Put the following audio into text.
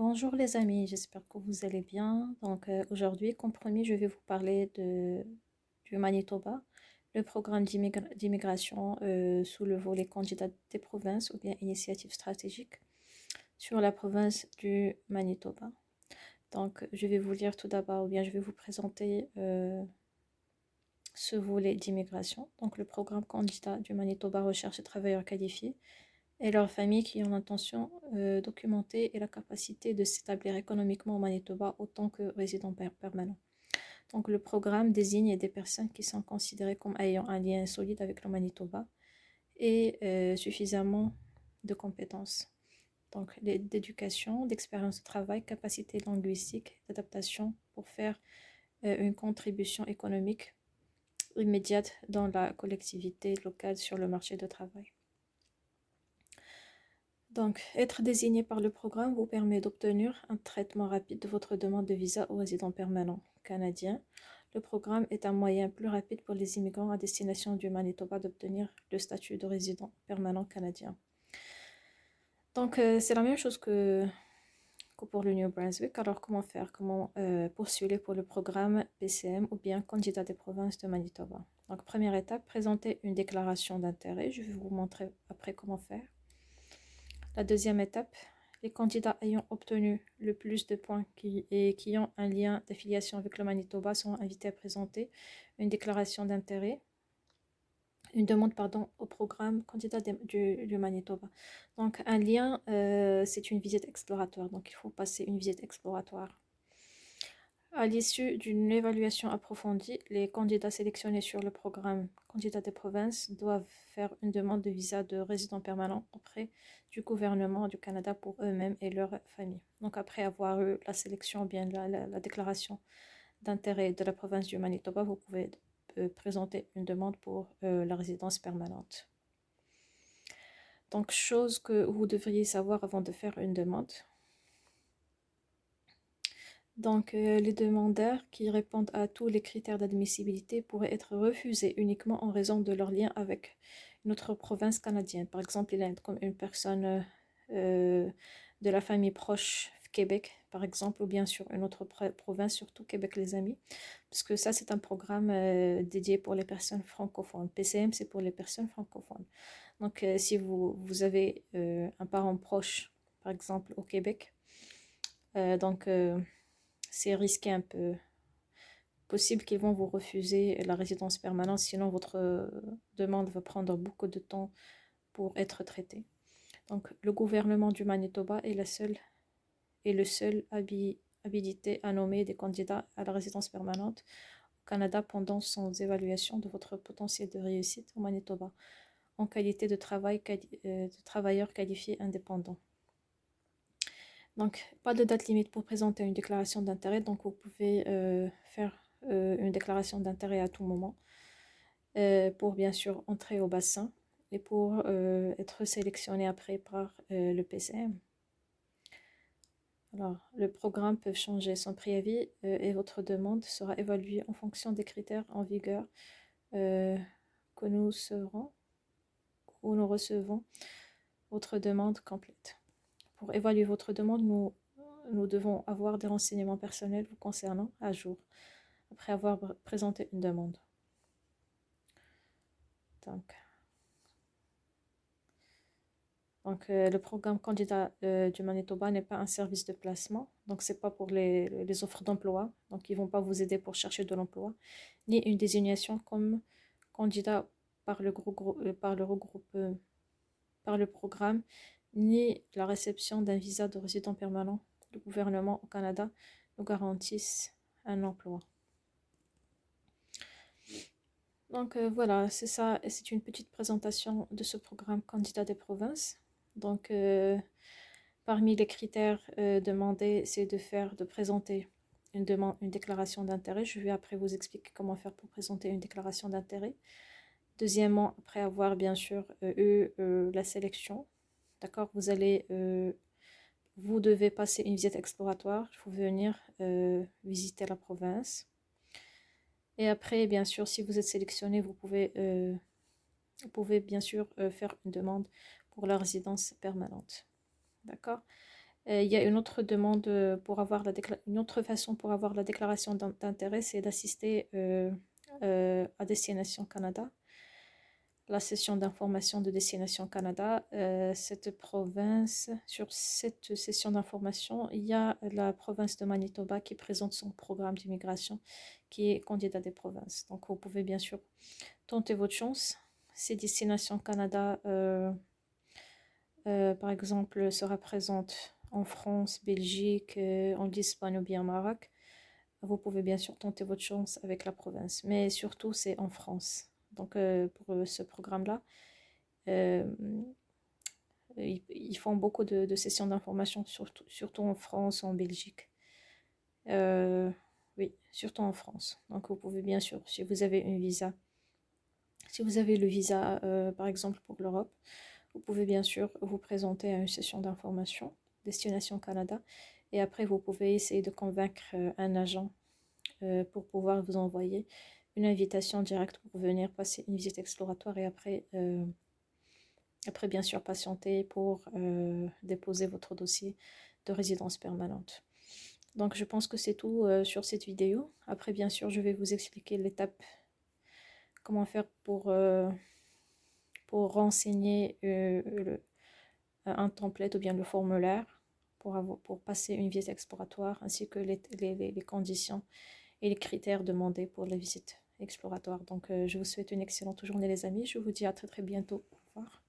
Bonjour les amis, j'espère que vous allez bien. Aujourd'hui, comme promis, je vais vous parler du Manitoba, le programme d'immigration sous le volet candidat des provinces ou bien initiative stratégique sur la province du Manitoba. Donc, je vais vous lire tout d'abord ou bien je vais vous présenter ce volet d'immigration. Donc, le programme candidat du Manitoba recherche des travailleurs qualifiés et leurs familles qui ont l'intention documentée et la capacité de s'établir économiquement au Manitoba autant que résidents permanents. Donc, le programme désigne des personnes qui sont considérées comme ayant un lien solide avec le Manitoba et suffisamment de compétences. Donc, d'éducation, d'expérience de travail, capacité linguistique, d'adaptation pour faire une contribution économique immédiate dans la collectivité locale sur le marché de travail. Donc, être désigné par le programme vous permet d'obtenir un traitement rapide de votre demande de visa aux résidents permanents canadiens. Le programme est un moyen plus rapide pour les immigrants à destination du Manitoba d'obtenir le statut de résident permanent canadien. Donc, c'est la même chose que pour le New Brunswick. Alors, comment faire? Comment postuler pour le programme PCM ou bien candidat des provinces de Manitoba? Donc, première étape, présenter une déclaration d'intérêt. Je vais vous montrer après comment faire. La deuxième étape, les candidats ayant obtenu le plus de points et qui ont un lien d'affiliation avec le Manitoba sont invités à présenter une déclaration d'intérêt, une demande au programme candidat du Manitoba. Donc un lien, c'est une visite exploratoire, donc il faut passer une visite exploratoire. À l'issue d'une évaluation approfondie, les candidats sélectionnés sur le programme Candidats des provinces doivent faire une demande de visa de résident permanent auprès du gouvernement du Canada pour eux-mêmes et leur famille. Donc après avoir eu la sélection, bien la déclaration d'intérêt de la province du Manitoba, vous pouvez présenter une demande pour la résidence permanente. Donc chose que vous devriez savoir avant de faire une demande. Donc, les demandeurs qui répondent à tous les critères d'admissibilité pourraient être refusés uniquement en raison de leur lien avec une autre province canadienne. Par exemple, il est comme une personne de la famille proche Québec, par exemple, ou bien sur une autre province, surtout Québec les amis, parce que ça, c'est un programme dédié pour les personnes francophones. PCM, c'est pour les personnes francophones. Donc, si vous avez un parent proche, par exemple, au Québec, c'est risqué un peu. Possible qu'ils vont vous refuser la résidence permanente, sinon votre demande va prendre beaucoup de temps pour être traitée. Donc, le gouvernement du Manitoba est le seul habilité à nommer des candidats à la résidence permanente au Canada pendant son évaluation de votre potentiel de réussite au Manitoba, en qualité de travailleur qualifié indépendant. Donc, pas de date limite pour présenter une déclaration d'intérêt. Donc, vous pouvez faire une déclaration d'intérêt à tout moment pour bien sûr entrer au bassin et pour être sélectionné après par le PCM. Alors, le programme peut changer son préavis et votre demande sera évaluée en fonction des critères en vigueur que nous recevons votre demande complète. Pour évaluer votre demande, nous devons avoir des renseignements personnels vous concernant à jour, après avoir présenté une demande. Donc le programme candidat du Manitoba n'est pas un service de placement, donc c'est pas pour les offres d'emploi, donc ils vont pas vous aider pour chercher de l'emploi, ni une désignation comme candidat par le programme, ni la réception d'un visa de résident permanent. Le gouvernement au Canada nous garantisse un emploi. Donc voilà, c'est ça, c'est une petite présentation de ce programme candidat des provinces. Donc parmi les critères demandés, c'est de présenter une déclaration d'intérêt. Je vais après vous expliquer comment faire pour présenter une déclaration d'intérêt. Deuxièmement, après avoir bien sûr eu la sélection, d'accord, vous devez passer une visite exploratoire. Il faut venir visiter la province. Et après, bien sûr, si vous êtes sélectionné, vous pouvez bien sûr faire une demande pour la résidence permanente. D'accord? Il y a une autre demande pour avoir une autre façon pour avoir la déclaration d'intérêt, c'est d'assister à Destination Canada, la session d'information de Destination Canada. Cette province, sur cette session d'information, il y a la province de Manitoba qui présente son programme d'immigration qui est candidat des provinces. Donc vous pouvez bien sûr tenter votre chance. Si Destination Canada, par exemple, sera présente en France, Belgique, en Espagne ou bien au Maroc, vous pouvez bien sûr tenter votre chance avec la province. Mais surtout, c'est en France. Donc, pour ce programme-là, euh, ils font beaucoup de sessions d'information, surtout en France, en Belgique. Euh, oui, surtout en France. Donc, vous pouvez bien sûr, si vous avez un visa, si vous avez le visa, par exemple, pour l'Europe, vous pouvez bien sûr vous présenter à une session d'information, Destination Canada, et après, vous pouvez essayer de convaincre un agent pour pouvoir vous envoyer une invitation directe pour venir passer une visite exploratoire et après bien sûr, patienter pour déposer votre dossier de résidence permanente. Donc, je pense que c'est tout sur cette vidéo. Après, bien sûr, je vais vous expliquer l'étape, comment faire pour renseigner un template ou bien le formulaire pour passer une visite exploratoire, ainsi que les conditions et les critères demandés pour la visite exploratoire. Donc, je vous souhaite une excellente journée, les amis. Je vous dis à très très bientôt. Au revoir.